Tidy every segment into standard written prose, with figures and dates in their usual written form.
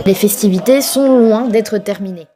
Les festivités sont loin d'être terminées.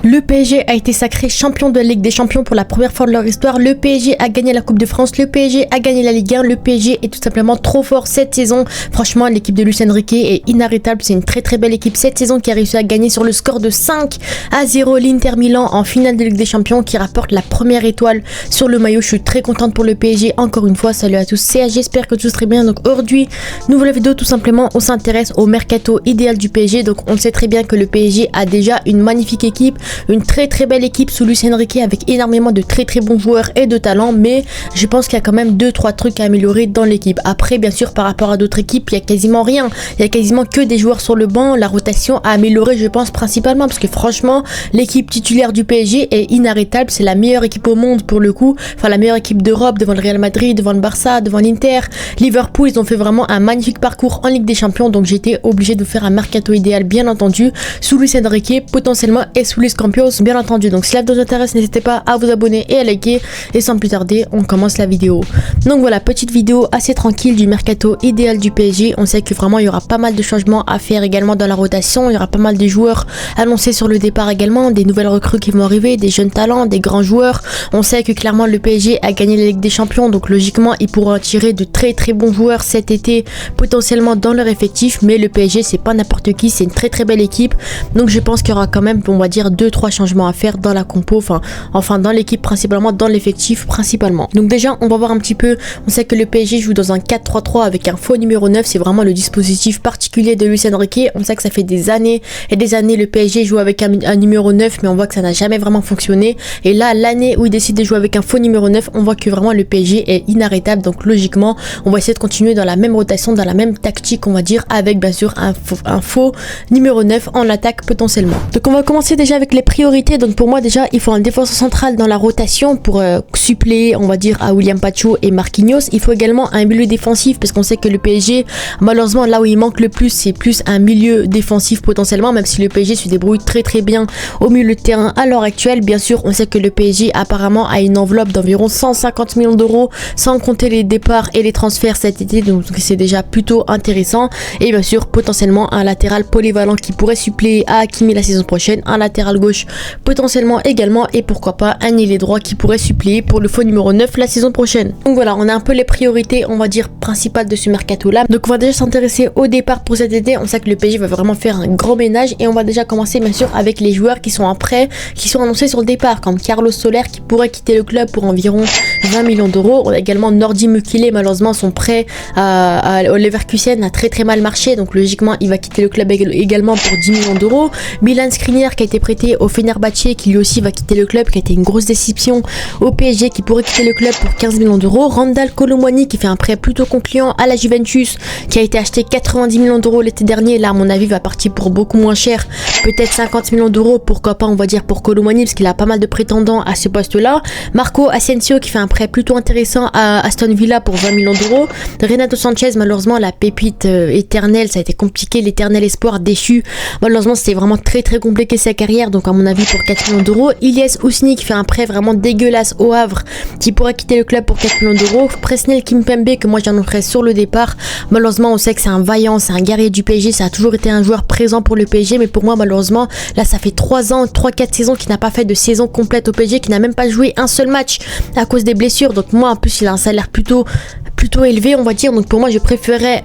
Le PSG a été sacré champion de la Ligue des Champions pour la première fois de leur histoire. Le PSG a gagné la Coupe de France. Le PSG a gagné la Ligue 1. Le PSG est tout simplement trop fort cette saison. Franchement, l'équipe de Luis Enrique est inarrêtable. C'est une très très belle équipe cette saison qui a réussi à gagner sur le score de 5-0 l'Inter Milan en finale de Ligue des Champions, qui rapporte la première étoile sur le maillot. Je suis très contente pour le PSG. Encore une fois, salut à tous. J'espère que tout sera bien. Donc aujourd'hui, nouvelle vidéo, tout simplement, on s'intéresse au mercato idéal du PSG. Donc on sait très bien que le PSG a déjà une magnifique équipe. Une très très belle équipe sous Luis Enrique avec énormément de très très bons joueurs et de talents, mais je pense qu'il y a quand même 2-3 trucs à améliorer dans l'équipe. Après, bien sûr, par rapport à d'autres équipes, il y a quasiment rien. Il y a quasiment que des joueurs sur le banc. La rotation a amélioré, je pense, principalement parce que franchement, l'équipe titulaire du PSG est inarrêtable. C'est la meilleure équipe au monde pour le coup. Enfin, la meilleure équipe d'Europe devant le Real Madrid, devant le Barça, devant l'Inter. Liverpool, ils ont fait vraiment un magnifique parcours en Ligue des Champions, donc j'étais obligé de faire un mercato idéal, bien entendu, sous Luis Enrique, potentiellement, et sous Luis Campos, bien entendu. Donc si la vidéo vous intéresse, n'hésitez pas à vous abonner et à liker. Et sans plus tarder, on commence la vidéo. Donc voilà, petite vidéo assez tranquille du mercato idéal du PSG. On sait que vraiment il y aura pas mal de changements à faire également dans la rotation. Il y aura pas mal de joueurs annoncés sur le départ également, des nouvelles recrues qui vont arriver, des jeunes talents, des grands joueurs. On sait que clairement le PSG a gagné la Ligue des Champions, donc logiquement ils pourront attirer de très très bons joueurs cet été potentiellement dans leur effectif. Mais le PSG, c'est pas n'importe qui, c'est une très très belle équipe. Donc je pense qu'il y aura quand même, on va dire, 2-3 changements à faire dans la compo, enfin dans l'équipe, principalement dans l'effectif principalement. Donc déjà on va voir un petit peu, on sait que le PSG joue dans un 4-3-3 avec un faux numéro 9, c'est vraiment le dispositif particulier de Luis Enrique. On sait que ça fait des années et des années le PSG joue avec un numéro 9, mais on voit que ça n'a jamais vraiment fonctionné. Et là, l'année où il décide de jouer avec un faux numéro 9, on voit que vraiment le PSG est inarrêtable. Donc logiquement on va essayer de continuer dans la même rotation, dans la même tactique, on va dire, avec bien sûr un faux numéro 9 en attaque potentiellement. Donc on va commencer déjà avec les priorités. Donc pour moi déjà, il faut un défenseur central dans la rotation pour suppléer, on va dire, à William Pacho et Marquinhos. Il faut également un milieu défensif parce qu'on sait que le PSG, malheureusement, là où il manque le plus, c'est plus un milieu défensif potentiellement, même si le PSG se débrouille très très bien au milieu de terrain à l'heure actuelle. Bien sûr, on sait que le PSG apparemment a une enveloppe d'environ 150 millions d'euros sans compter les départs et les transferts cet été, donc c'est déjà plutôt intéressant. Et bien sûr, potentiellement un latéral polyvalent qui pourrait suppléer à Hakimi la saison prochaine, un latéral gauche potentiellement également, et pourquoi pas un ailier droit qui pourrait suppléer pour le faux numéro 9 la saison prochaine. Donc voilà, on a un peu les priorités, on va dire, principales de ce mercato là. Donc on va déjà s'intéresser au départ pour cet été. On sait que le PSG va vraiment faire un grand ménage et on va déjà commencer bien sûr avec les joueurs qui sont en prêt, qui sont annoncés sur le départ, comme Carlos Soler qui pourrait quitter le club pour environ 20 millions d'euros. On a également Nordi Mukile, malheureusement son prêt au Leverkusen a très très mal marché, donc logiquement il va quitter le club également pour 10 millions d'euros. Milan Skriniar qui a été prêté au Fenerbahçe, qui lui aussi va quitter le club, qui a été une grosse déception au PSG, qui pourrait quitter le club pour 15 millions d'euros. Randal Kolo Muani qui fait un prêt plutôt concluant à la Juventus, qui a été acheté 90 millions d'euros l'été dernier. Là à mon avis va partir pour beaucoup moins cher, peut-être 50 millions d'euros, pourquoi pas, on va dire, pour Kolo Muani, parce qu'il a pas mal de prétendants à ce poste là. Marco Asensio qui fait un prêt plutôt intéressant à Aston Villa pour 20 millions d'euros. Renato Sanchez, malheureusement la pépite éternelle, ça a été compliqué, l'éternel espoir déchu, malheureusement c'était vraiment très très compliqué sa carrière, donc à mon avis pour 4 millions d'euros. Ilyes Ousni qui fait un prêt vraiment dégueulasse au Havre, qui pourrait quitter le club pour 4 millions d'euros. Presnel Kimpembe que moi j'annoncerais sur le départ, malheureusement on sait que c'est un vaillant, c'est un guerrier du PSG, ça a toujours été un joueur présent pour le PSG, mais pour moi malheureusement là ça fait 3-4 saisons qu'il n'a pas fait de saison complète au PSG, qui n'a même pas joué un seul match à cause des blessures. Donc moi en plus il a un salaire plutôt élevé, on va dire, donc pour moi je préférais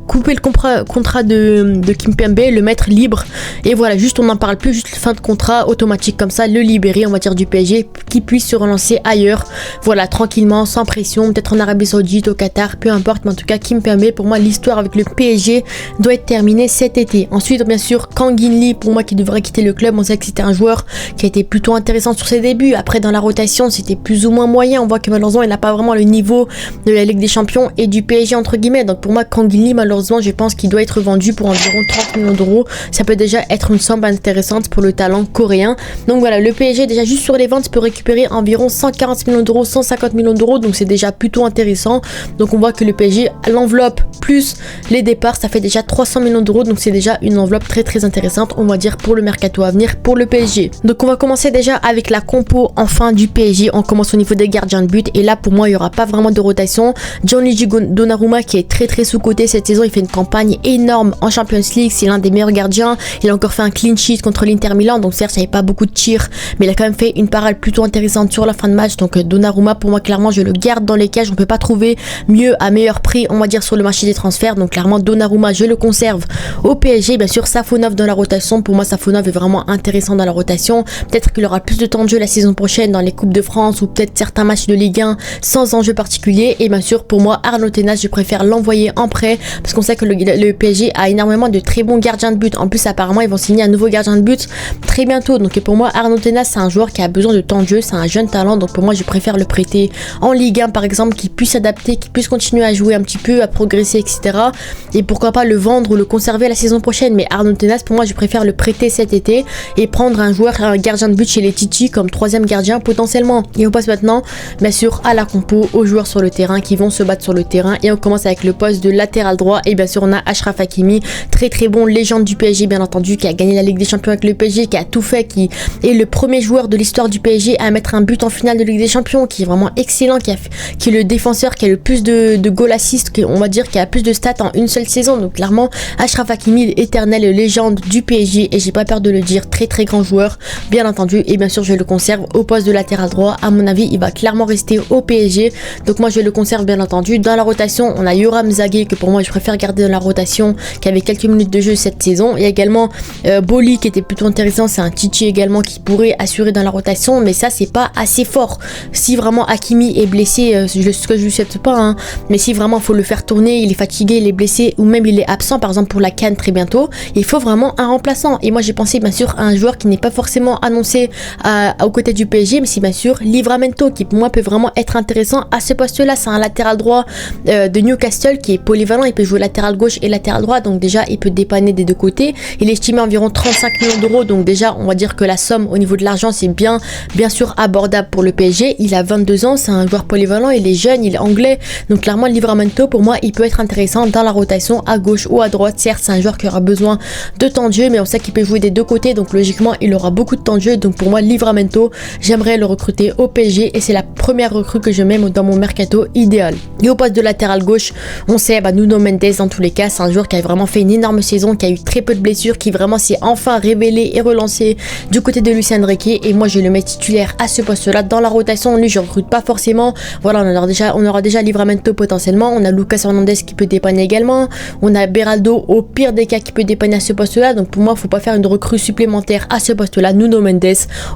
couper le contrat de Kimpembe, le mettre libre, et voilà, juste on n'en parle plus, juste fin de contrat automatique comme ça, le libérer, on va dire, du PSG, qui puisse se relancer ailleurs, voilà, tranquillement, sans pression, peut-être en Arabie Saoudite, au Qatar, peu importe, mais en tout cas Kimpembe, pour moi l'histoire avec le PSG doit être terminée cet été. Ensuite bien sûr Kang In Lee, pour moi, qui devrait quitter le club. On sait que c'était un joueur qui a été plutôt intéressant sur ses débuts, après dans la rotation c'était plus ou moins moyen, on voit que malheureusement il n'a pas vraiment le niveau de la Ligue des Champions et du PSG entre guillemets. Donc pour moi Kang In Lee, malheureusement je pense qu'il doit être vendu pour environ 30 millions d'euros. Ça peut déjà être une somme intéressante pour le talent coréen. Donc voilà, le PSG déjà juste sur les ventes peut récupérer environ 140 millions d'euros, 150 millions d'euros, donc c'est déjà plutôt intéressant. Donc on voit que le PSG, l'enveloppe plus les départs, ça fait déjà 300 millions d'euros, donc c'est déjà une enveloppe très très intéressante, on va dire, pour le mercato à venir pour le PSG. Donc on va commencer déjà avec la compo enfin du PSG. On commence au niveau des gardiens de but, et là pour moi il n'y aura pas vraiment de rotation. rotation. Gianluigi Donnarumma qui est très sous-coté cette saison, il fait une campagne énorme en Champions League, c'est l'un des meilleurs gardiens. Il a encore fait un clean sheet contre l'Inter Milan, donc certes il n'y avait pas beaucoup de tirs, mais il a quand même fait une parade plutôt intéressante sur la fin de match. Donc Donnarumma, pour moi clairement je le garde dans les cages, on peut pas trouver mieux à meilleur prix on va dire sur le marché des transferts. Donc clairement Donnarumma je le conserve au PSG. Bien sûr Safonov dans la rotation, pour moi Safonov est vraiment intéressant dans la rotation. Peut-être qu'il aura plus de temps de jeu la saison prochaine dans les Coupes de France ou peut-être certains matchs de Ligue 1 sans enjeu particulier. Et bien sûr pour moi Arnaud Tenas, je préfère l'envoyer en prêt parce qu'on sait que le PSG a énormément de très bons gardiens de but. En plus apparemment ils vont signer un nouveau gardien de but très bientôt. Donc pour moi Arnaud Tenas c'est un joueur qui a besoin de temps de jeu, c'est un jeune talent, donc pour moi je préfère le prêter en Ligue 1 par exemple, qui puisse s'adapter, qui puisse continuer à jouer un petit peu, à progresser etc. Et pourquoi pas le vendre ou le conserver la saison prochaine. Mais Arnaud Tenas pour moi je préfère le prêter cet été et prendre un joueur, un gardien de but chez les Titi comme troisième gardien potentiellement. Et on passe maintenant bien sûr à la compo, aux joueurs sur le terrain qui vont se battre sur le terrain. Et on commence avec le poste de latéral droit et bien sûr on a Achraf Hakimi, très bon, légende du PSG bien entendu, qui a gagné la Ligue des Champions avec le PSG, qui a tout fait, qui est le premier joueur de l'histoire du PSG à mettre un but en finale de Ligue des Champions, qui est vraiment excellent, qui est le défenseur qui a le plus de goal assist, on va dire, qui a plus de stats en une seule saison. Donc clairement Achraf Hakimi, l'éternelle légende du PSG, et j'ai pas peur de le dire, très grand joueur bien entendu. Et bien sûr je le conserve au poste de latéral droit. À mon avis il va clairement rester au PSG, donc moi je le conserve bien entendu. Dans la rotation on a Yoram Zagué que pour moi je préfère garder dans la rotation, qui avait quelques minutes de jeu cette saison. Il y a également Boli qui était plutôt intéressant, c'est un Titi également qui pourrait assurer dans la rotation, mais ça c'est pas assez fort. Si vraiment Hakimi est blessé, ce que je lui souhaite pas hein, mais si vraiment faut le faire tourner, il est fatigué, il est blessé ou même il est absent par exemple pour la CAN très bientôt, il faut vraiment un remplaçant. Et moi j'ai pensé bien sûr à un joueur qui n'est pas forcément annoncé aux côtés du PSG, mais c'est bien sûr Livramento, qui pour moi peut vraiment être intéressant à ce poste là. C'est un latéral droit de Newcastle qui est polyvalent, il peut jouer latéral gauche et latéral droit, donc déjà il peut dépanner des deux côtés. Il est estimé à environ 35 millions d'euros, donc déjà on va dire que la somme au niveau de l'argent c'est bien sûr abordable pour le PSG. Il a 22 ans, c'est un joueur polyvalent, il est jeune, il est anglais, donc clairement Livramento pour moi il peut être intéressant dans la rotation à gauche ou à droite. Certes c'est un joueur qui aura besoin de temps de jeu, mais on sait qu'il peut jouer des deux côtés, donc logiquement il aura beaucoup de temps de jeu. Donc pour moi Livramento, j'aimerais le recruter au PSG et c'est la première recrue que je mets dans mon mercato idéal. Et au poste de latéral gauche on sait Nuno Mendes, dans tous les cas c'est un joueur qui a vraiment fait une énorme saison, qui a eu très peu de blessures, qui vraiment s'est enfin révélé et relancé du côté de Luis Enrique, et moi je le mets titulaire à ce poste là. Dans la rotation lui je recrute pas forcément, voilà, on aura déjà Livramento potentiellement, on a Lucas Hernandez qui peut dépanner également, on a Beraldo au pire des cas qui peut dépanner à ce poste là. Donc pour moi faut pas faire une recrue supplémentaire à ce poste là. Nuno Mendes,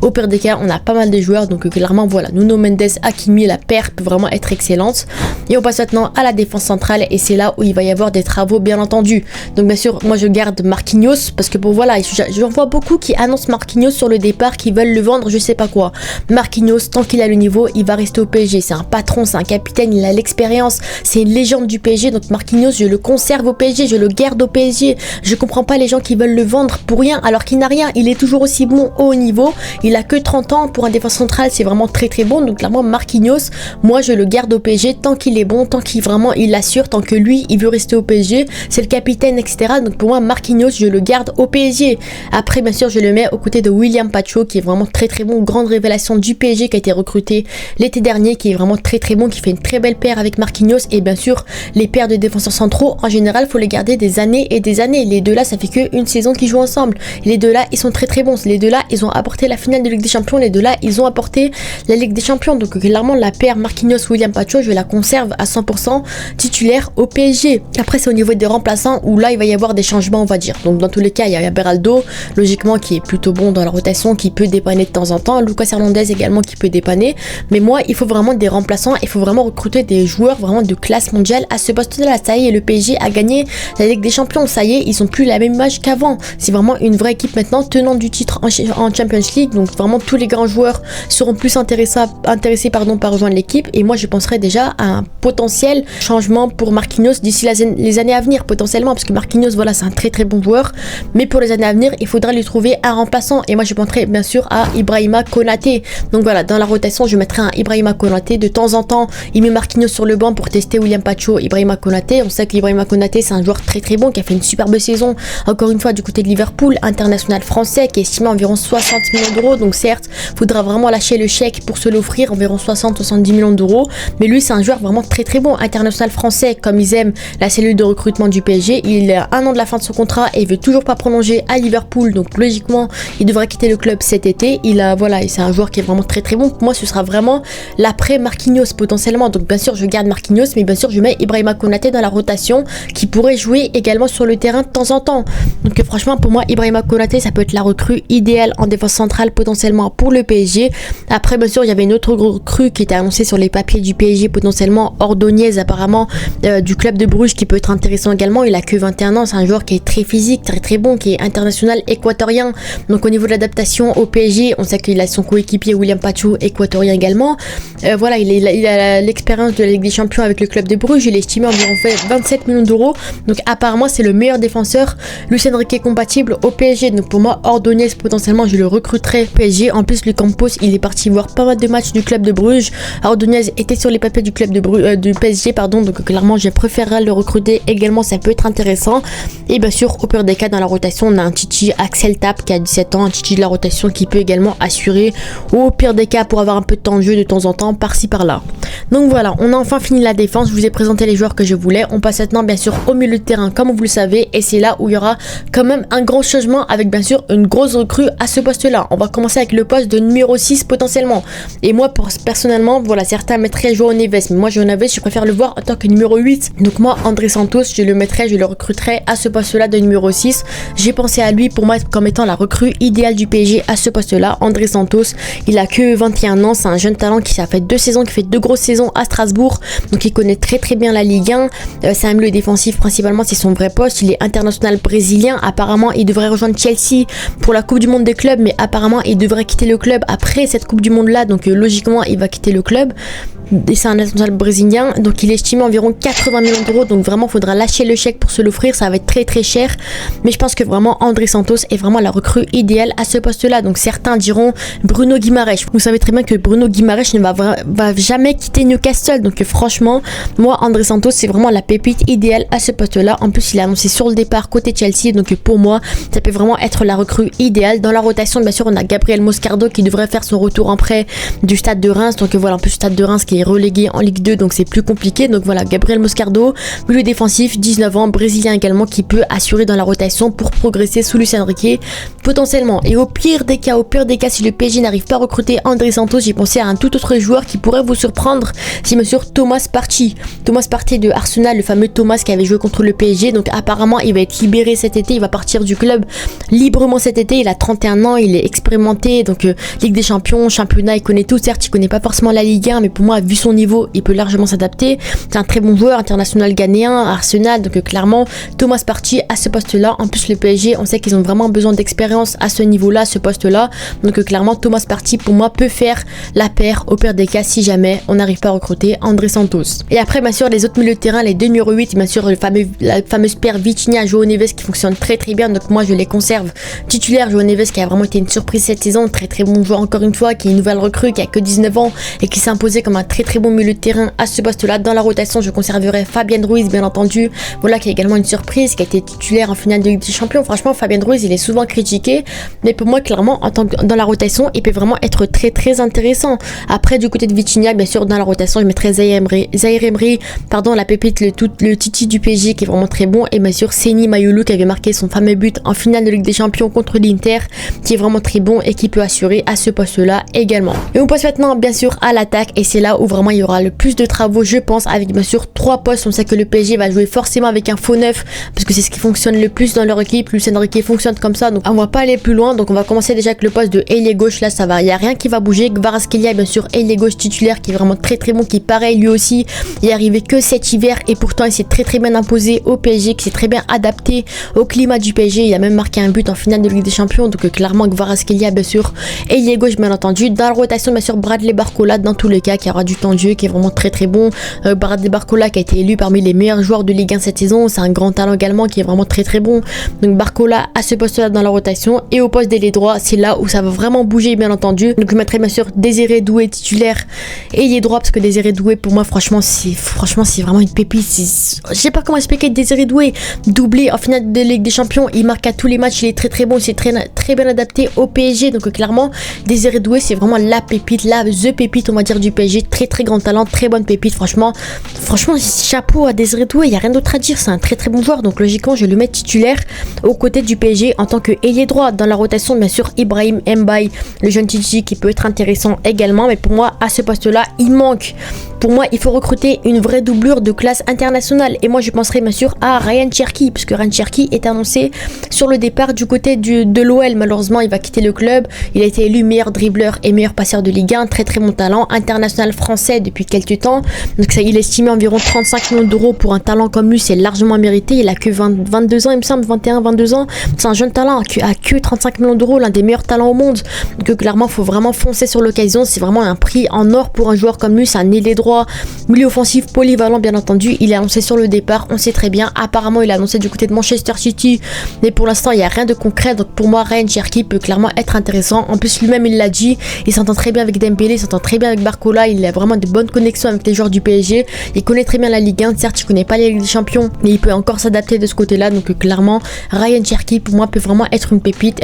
au pire des cas on a pas mal de joueurs, donc clairement voilà, Nuno Mendes, Hakimi, la paire peut vraiment être excellente. Et on passe maintenant à la défense centrale et c'est là où il va y avoir des travaux bien entendu. Donc bien sûr moi je garde Marquinhos parce que bon voilà, j'en vois beaucoup qui annoncent Marquinhos sur le départ, qui veulent le vendre je sais pas quoi. Marquinhos tant qu'il a le niveau il va rester au PSG, c'est un patron, c'est un capitaine, il a l'expérience, c'est une légende du PSG. Donc Marquinhos je le conserve au PSG, je le garde au PSG. Je comprends pas les gens qui veulent le vendre pour rien alors qu'il n'a rien, il est toujours aussi bon au haut niveau, il a que 30 ans pour un défense central, c'est vraiment très bon. Donc clairement Marquinhos moi je le garde au PSG tant qu'il est bon, tant qu'il vraiment il assure, tant que lui il veut rester au PSG, c'est le capitaine etc. Donc pour moi Marquinhos je le garde au PSG. Après bien sûr je le mets aux côtés de William Pacho qui est vraiment très bon, grande révélation du PSG, qui a été recruté l'été dernier, qui est vraiment très bon, qui fait une très belle paire avec Marquinhos. Et bien sûr les paires de défenseurs centraux en général faut les garder des années et des années, les deux là ça fait qu'une saison qu'ils jouent ensemble, les deux là ils sont très bons, les deux là ils ont apporté la finale de Ligue des Champions, les deux là ils ont apporté la Ligue des Champions. Donc clairement la paire Marquinhos-William Pacho je la conserve à 100% titulaire au PSG. Après c'est au niveau des remplaçants où là il va y avoir des changements on va dire. Donc dans tous les cas il y a Beraldo logiquement qui est plutôt bon dans la rotation, qui peut dépanner de temps en temps, Lucas Hernandez également qui peut dépanner, mais moi il faut vraiment des remplaçants, il faut vraiment recruter des joueurs vraiment de classe mondiale à ce poste là. Ça y est, le PSG a gagné la Ligue des Champions, ça y est, ils sont plus la même image qu'avant, c'est vraiment une vraie équipe maintenant tenante du titre en Champions League. Donc vraiment tous les grands joueurs seront plus intéressés par rejoindre l'équipe, et moi je penserais déjà à un potentiel changement pour Marquinhos d'ici les années à venir potentiellement, parce que Marquinhos voilà c'est un très bon joueur, mais pour les années à venir il faudra lui trouver un remplaçant, et moi je penserais bien sûr à Ibrahima Konaté. Donc voilà, dans la rotation je mettrai un Ibrahima Konaté, de temps en temps il met Marquinhos sur le banc pour tester William Pacho, Ibrahima Konaté. On sait qu'Ibrahima Konaté c'est un joueur très bon, qui a fait une superbe saison encore une fois du côté de Liverpool, international français, qui est estimé à environ 60 millions d'euros. Donc certes faudra vraiment lâcher le chèque pour se l'offrir, environ 60-70 millions d'euros, mais lui c'est c'est un joueur vraiment très bon, international français, comme ils aiment la cellule de recrutement du PSG. Il a 1 an de la fin de son contrat et il veut toujours pas prolonger à Liverpool, donc logiquement il devrait quitter le club cet été. Et c'est un joueur qui est vraiment très bon. Pour moi, ce sera vraiment l'après Marquinhos potentiellement. Donc bien sûr je garde Marquinhos, mais bien sûr je mets Ibrahima Konaté dans la rotation, qui pourrait jouer également sur le terrain de temps en temps. Donc franchement pour moi Ibrahima Konaté, ça peut être la recrue idéale en défense centrale potentiellement pour le PSG. Après bien sûr il y avait une autre recrue qui était annoncée sur les papiers du PSG potentiellement, Ordonez apparemment, du club de Bruges, qui peut être intéressant également. Il a que 21 ans, c'est un joueur qui est très physique, très bon, qui est international équatorien. Donc au niveau de l'adaptation au PSG, on sait qu'il a son coéquipier William Pacho, équatorien également. Voilà, il a l'expérience de la Ligue des Champions avec le club de Bruges. Il est estimé environ 27 millions d'euros. Donc apparemment c'est le meilleur défenseur Luis Enrique compatible au PSG. Donc pour moi Ordonez potentiellement je le recruterai au PSG. En plus le Campos, il est parti voir pas mal de matchs du club de Bruges. Ordonez était sur les papiers du club du PSG pardon, donc clairement je préférerais le recruter également, ça peut être intéressant. Et bien sûr au pire des cas dans la rotation on a un Titi Axel Tap qui a 17 ans, un Titi de la rotation qui peut également assurer au pire des cas pour avoir un peu de temps de jeu de temps en temps par-ci par-là. Donc voilà, on a enfin fini la défense, je vous ai présenté les joueurs que je voulais. On passe maintenant bien sûr au milieu de terrain comme vous le savez, et c'est là où il y aura quand même un grand changement avec bien sûr une grosse recrue à ce poste là. On va commencer avec le poste de numéro 6 potentiellement, et moi personnellement voilà, certains mettraient João Neves, mais moi João Neves je préfère le voir en tant que numéro 8. Donc moi André Santos je le recruterai à ce poste là de numéro 6. J'ai pensé à lui pour moi comme étant la recrue idéale du PSG à ce poste là. André Santos, il a que 21 ans, c'est un jeune talent qui a fait 2 saisons, qui fait 2 grosses saisons à Strasbourg, donc il connaît très bien la Ligue 1. C'est un milieu défensif principalement, c'est son vrai poste. Il est international brésilien, apparemment il devrait rejoindre Chelsea pour la Coupe du Monde des clubs, mais apparemment il devrait quitter le club après cette Coupe du Monde là, donc logiquement il va quitter le club. Et c'est un national brésilien, donc il est estimé environ 80 millions d'euros, donc vraiment faudra lâcher le chèque pour se l'offrir, ça va être très cher. Mais je pense que vraiment André Santos est vraiment la recrue idéale à ce poste là. Donc certains diront Bruno Guimaraes, vous savez très bien que Bruno Guimaraes ne va jamais quitter Newcastle, donc franchement moi André Santos c'est vraiment la pépite idéale à ce poste là. En plus il a annoncé sur le départ côté Chelsea, donc pour moi ça peut vraiment être la recrue idéale. Dans la rotation bien sûr on a Gabriel Moscardo qui devrait faire son retour en prêt du Stade de Reims, donc voilà, en plus Stade de Reims qui est relégué en Ligue 2, donc c'est plus compliqué. Donc voilà, Gabriel Moscardo, milieu défensif, 19 ans, brésilien également, qui peut assurer dans la rotation pour progresser sous Luis Enrique potentiellement. Et au pire des cas si le PSG n'arrive pas à recruter André Santos, j'ai pensé à un tout autre joueur qui pourrait vous surprendre, c'est bien sûr Thomas Partey de Arsenal, le fameux Thomas qui avait joué contre le PSG. Donc apparemment il va être libéré cet été, il va partir du club librement cet été. Il a 31 ans, il est expérimenté, donc Ligue des Champions, championnat, il connaît tout. Certes il connaît pas forcément la Ligue 1, mais pour moi vu son niveau il peut largement s'adapter. C'est un très bon joueur, international ghanéen, Arsenal, donc clairement Thomas Partey à ce poste là. En plus le PSG on sait qu'ils ont vraiment besoin d'expérience à ce niveau là, à ce poste là, donc clairement Thomas Partey pour moi peut faire la paire au pire des cas si jamais on n'arrive pas à recruter André Santos. Et après bien sûr les autres milieux de terrain, les deux numéro 8, bien sûr la fameuse paire Vitinha João Neves qui fonctionne très bien, donc moi je les conserve titulaires. João Neves qui a vraiment été une surprise cette saison, très bon joueur encore une fois, qui est une nouvelle recrue, qui a que 19 ans et qui s'est imposé comme un très bon milieu de terrain à ce poste là. Dans la rotation je conserverai Fabien Ruiz bien entendu, voilà, qui est également une surprise, qui a été titulaire en finale de Ligue des Champions. Franchement Fabien Ruiz il est souvent critiqué, mais pour moi clairement en tant que dans la rotation il peut vraiment être très intéressant. Après du côté de Vitinha bien sûr dans la rotation je mettrai Zaïre Emery, la pépite, le Titi du PSG qui est vraiment très bon, et bien sûr Seny Mayulu qui avait marqué son fameux but en finale de Ligue des Champions contre l'Inter, qui est vraiment très bon et qui peut assurer à ce poste là également. Et on passe maintenant bien sûr à l'attaque, et c'est là où vraiment il y aura le plus de travaux je pense, avec bien sûr 3 postes. On sait que le PSG va jouer forcément avec un faux neuf parce que c'est ce qui fonctionne le plus dans leur équipe. Luis Enrique fonctionne comme ça, donc on va pas aller plus loin. Donc on va commencer déjà avec le poste de ailier gauche, là ça va, il y a rien qui va bouger. Kvaratskhelia bien sûr ailier gauche titulaire, qui est vraiment très bon, qui pareil lui aussi il est arrivé que cet hiver et pourtant il s'est très bien imposé au PSG, qui s'est très bien adapté au climat du PSG. Il a même marqué un but en finale de Ligue des Champions, donc clairement Kvaratskhelia bien sûr ailier gauche bien entendu. Dans la rotation bien sûr Bradley Barcola dans tous les cas, qui aura du temps de jeu, qui est vraiment très bon. Bradley Barcola qui a été élu parmi les meilleurs joueurs de Ligue 1 cette saison, c'est un grand talent également, qui est vraiment très bon. Donc Barcola à ce poste là dans la rotation. Et au poste d'ailier droit c'est là où ça va vraiment bouger bien entendu, donc je mettrai bien sûr Désiré Doué titulaire ailier droit, parce que Désiré Doué pour moi franchement c'est vraiment une pépite. Je sais pas comment expliquer Désiré Doué, doublé en finale de Ligue des Champions, il marque à tous les matchs, il est très bon, c'est très bien adapté au PSG. Donc clairement Désiré Doué c'est vraiment la pépite, the pépite on va dire du PSG, très très grand talent, très bonne pépite, franchement chapeau à Désiré Doué, il n'y a rien d'autre à dire, c'est un très très bon joueur, donc logiquement je vais le mettre titulaire aux côtés du PSG en tant que ailier droit. Dans la rotation bien sûr Ibrahim Mbaye, le jeune Titi qui peut être intéressant également, mais pour moi à ce poste là il manque. Pour moi, il faut recruter une vraie doublure de classe internationale. Et moi, je penserais bien sûr à Ryan Cherki, puisque Ryan Cherki est annoncé sur le départ du côté de l'OL. Malheureusement, il va quitter le club. Il a été élu meilleur dribbleur et meilleur passeur de Ligue 1. Très très bon talent, international français depuis quelques temps. Donc ça, il est estimé environ 35 millions d'euros pour un talent comme lui. C'est largement mérité. Il a que 22 ans, il me semble, 21, 22 ans. C'est un jeune talent à que 35 millions d'euros, l'un des meilleurs talents au monde. Donc clairement, il faut vraiment foncer sur l'occasion. C'est vraiment un prix en or pour un joueur comme lui. C'est un ailier droit, milieu offensif polyvalent bien entendu. Il est annoncé sur le départ, on sait très bien. Apparemment il est annoncé du côté de Manchester City, mais pour l'instant il n'y a rien de concret. Donc pour moi Ryan Cherki peut clairement être intéressant. En plus lui-même il l'a dit, il s'entend très bien avec Dembélé, il s'entend très bien avec Barcola. Il a vraiment de bonnes connexions avec les joueurs du PSG. Il connaît très bien la Ligue 1, certes il connaît pas les Ligue des Champions, mais il peut encore s'adapter de ce côté là. Donc clairement Ryan Cherki pour moi peut vraiment être une pépite,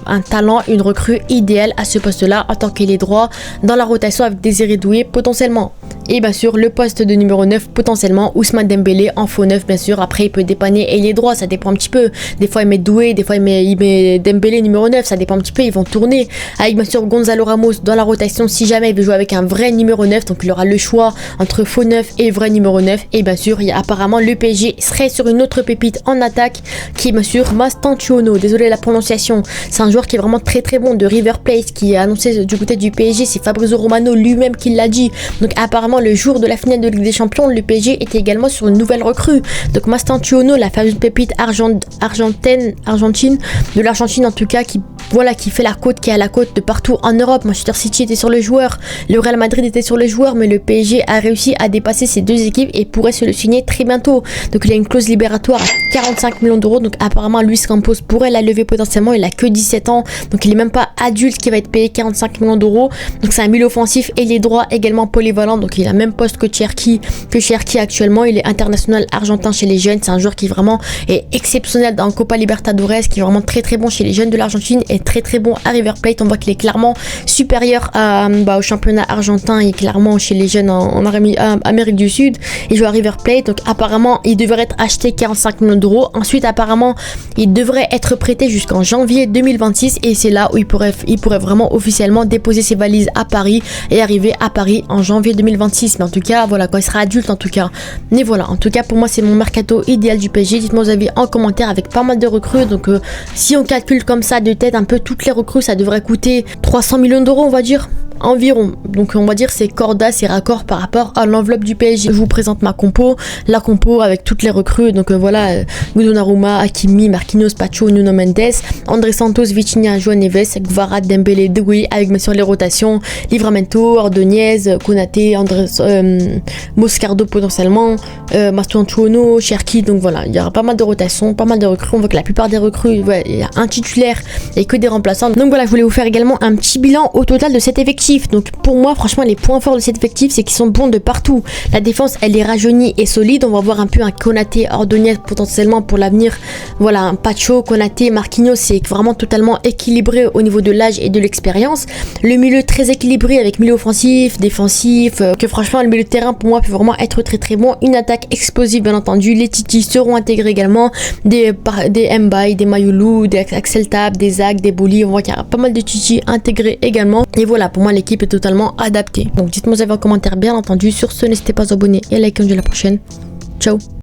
un talent, une recrue idéale à ce poste là en tant qu'ailier droit dans la rotation avec Désiré Doué potentiellement. Et bien sûr le poste de numéro 9 potentiellement Ousmane Dembélé en faux 9 bien sûr. Après il peut dépanner ailier droit, ça dépend un petit peu. Des fois il met Doué, des fois il met Dembélé numéro 9, ça dépend un petit peu. Ils vont tourner avec bien sûr Gonzalo Ramos dans la rotation si jamais il veut jouer avec un vrai numéro 9. Donc il aura le choix entre faux 9 et vrai numéro 9. Et bien sûr il y a apparemment le PSG serait sur une autre pépite en attaque qui est bien sûr Mastantuono, désolé la prononciation. C'est un joueur qui est vraiment très très bon de River Plate qui est annoncé du côté du PSG. C'est Fabrizio Romano lui-même qui l'a dit. Donc apparemment le jour de la finale de Ligue des Champions, le PSG était également sur une nouvelle recrue. Donc Mastantuono, la fameuse pépite argentine de l'Argentine en tout cas, qui fait la côte, qui est à la côte de partout en Europe. Manchester City était sur le joueur, le Real Madrid était sur le joueur, mais le PSG a réussi à dépasser ces deux équipes et pourrait se le signer très bientôt. Donc il y a une clause libératoire à 45 millions d'euros. Donc apparemment Luis Campos pourrait la lever potentiellement. Il a que 17 ans, donc il est même pas adulte qui va être payé 45 millions d'euros. Donc c'est un milieu offensif et les droits également polyvalent. Donc il a même poste que Cherki actuellement. Il est international argentin chez les jeunes. C'est un joueur qui vraiment est exceptionnel dans Copa Libertadores, qui est vraiment très très bon chez les jeunes de l'Argentine et très très bon à River Plate. On voit qu'il est clairement supérieur au championnat argentin et clairement chez les jeunes en Amérique du Sud. Il joue à River Plate, donc apparemment il devrait être acheté 45 millions d'euros. Ensuite apparemment il devrait être prêté jusqu'en janvier 2026 et c'est là où il pourrait vraiment officiellement déposer ses valises à Paris et arriver à Paris en janvier 2026. Mais en tout cas voilà, quand il sera adulte en tout cas. Mais voilà, en tout cas pour moi c'est mon mercato idéal du PSG. Dites-moi vos avis en commentaire avec pas mal de recrues. Donc si on calcule comme ça de tête un peu toutes les recrues, ça devrait coûter 300 millions d'euros on va dire environ. Donc on va dire c'est corda, c'est raccord par rapport à l'enveloppe du PSG. Je vous présente ma compo, la compo avec toutes les recrues. Donc voilà, Donnarumma, Hakimi, Marquinhos, Pacho, Nuno Mendes, André Santos, Vitinha, João Neves, Gvara, Dembélé, Doué, avec bien sûr les rotations, Livramento, Ordonez, Konaté, Moscardo potentiellement, Mastantuono, Cherki. Donc voilà, il y aura pas mal de rotations, pas mal de recrues. On voit que la plupart des recrues, il y a un titulaire et que des remplaçants. Donc voilà, je voulais vous faire également un petit bilan au total de cet effectif. Donc pour moi franchement les points forts de cet effectif c'est qu'ils sont bons de partout. La défense elle est rajeunie et solide. On va voir un peu un Konaté, Ordonez potentiellement pour l'avenir. Voilà, un Pacho, Konaté, Marquinhos, c'est vraiment totalement équilibré au niveau de l'âge et de l'expérience. Le milieu très équilibré avec milieu offensif, défensif, que franchement le milieu de terrain pour moi peut vraiment être très très bon. Une attaque explosive bien entendu. Les Titi seront intégrés également, des Mbaye, des Mayulu, des Axel Tab, des Zag, des Bouli. On voit qu'il y a pas mal de Titi intégrés également. Et voilà, pour moi l'équipe est totalement adaptée. Donc dites-moi vos avis en commentaire bien entendu. Sur ce, n'hésitez pas à vous abonner et à liker. On se dit à la prochaine. Ciao.